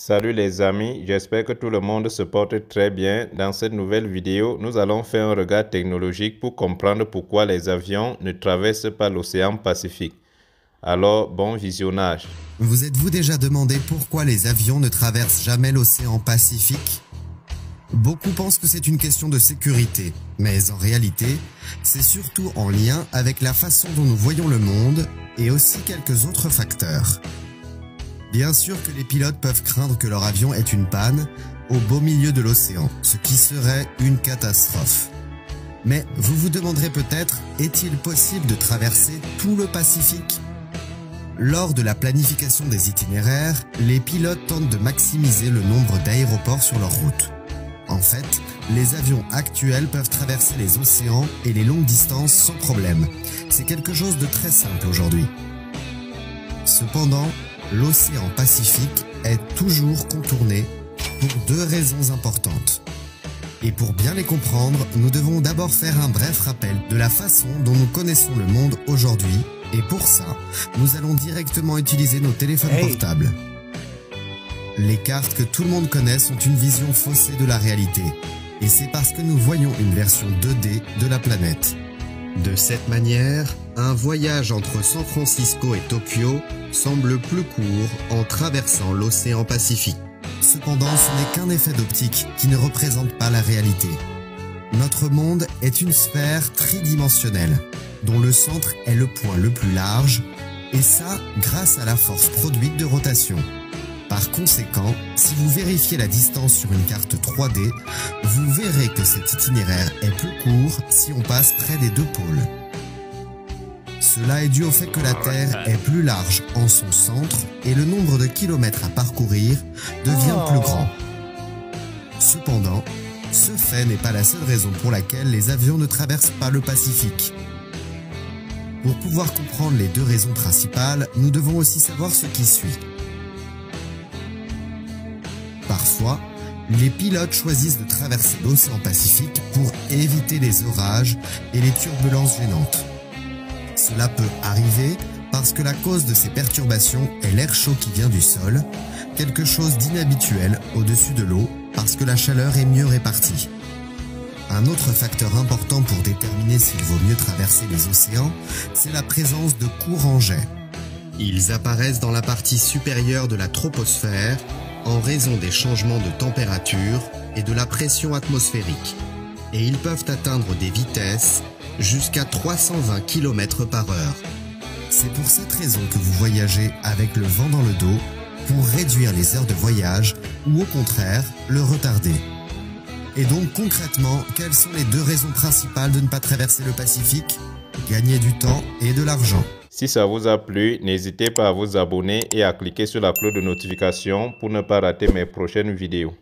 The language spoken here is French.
Salut les amis, j'espère que tout le monde se porte très bien. Dans cette nouvelle vidéo, nous allons faire un regard technologique pour comprendre pourquoi les avions ne traversent pas l'océan Pacifique. Alors, bon visionnage. Vous êtes-vous déjà demandé pourquoi les avions ne traversent jamais l'océan Pacifique? Beaucoup pensent que c'est une question de sécurité, mais en réalité, c'est surtout en lien avec la façon dont nous voyons le monde et aussi quelques autres facteurs. Bien sûr que les pilotes peuvent craindre que leur avion ait une panne au beau milieu de l'océan, ce qui serait une catastrophe. Mais vous vous demanderez peut-être, est-il possible de traverser tout le Pacifique? Lors de la planification des itinéraires, les pilotes tentent de maximiser le nombre d'aéroports sur leur route. En fait, les avions actuels peuvent traverser les océans et les longues distances sans problème. C'est quelque chose de très simple aujourd'hui. Cependant, l'océan Pacifique est toujours contourné pour deux raisons importantes. Et pour bien les comprendre, nous devons d'abord faire un bref rappel de la façon dont nous connaissons le monde aujourd'hui. Et pour ça, nous allons directement utiliser nos téléphones portables. Les cartes que tout le monde connaît sont une vision faussée de la réalité. Et c'est parce que nous voyons une version 2D de la planète. De cette manière, un voyage entre San Francisco et Tokyo semble plus court en traversant l'océan Pacifique. Cependant, ce n'est qu'un effet d'optique qui ne représente pas la réalité. Notre monde est une sphère tridimensionnelle, dont le centre est le point le plus large, et ça grâce à la force produite de rotation. Par conséquent, si vous vérifiez la distance sur une carte 3D, vous verrez que cet itinéraire est plus court si on passe près des deux pôles. Cela est dû au fait que la Terre est plus large en son centre et le nombre de kilomètres à parcourir devient plus grand. Cependant, ce fait n'est pas la seule raison pour laquelle les avions ne traversent pas le Pacifique. Pour pouvoir comprendre les deux raisons principales, nous devons aussi savoir ce qui suit. Parfois, les pilotes choisissent de traverser l'océan Pacifique pour éviter les orages et les turbulences gênantes. Cela peut arriver parce que la cause de ces perturbations est l'air chaud qui vient du sol, quelque chose d'inhabituel au-dessus de l'eau parce que la chaleur est mieux répartie. Un autre facteur important pour déterminer s'il vaut mieux traverser les océans, c'est la présence de courants jets. Ils apparaissent dans la partie supérieure de la troposphère en raison des changements de température et de la pression atmosphérique. Et ils peuvent atteindre des vitesses jusqu'à 320 km/h. C'est pour cette raison que vous voyagez avec le vent dans le dos pour réduire les heures de voyage ou au contraire le retarder. Et donc concrètement, quelles sont les deux raisons principales de ne pas traverser le Pacifique? Gagner du temps et de l'argent. Si ça vous a plu, n'hésitez pas à vous abonner et à cliquer sur la cloche de notification pour ne pas rater mes prochaines vidéos.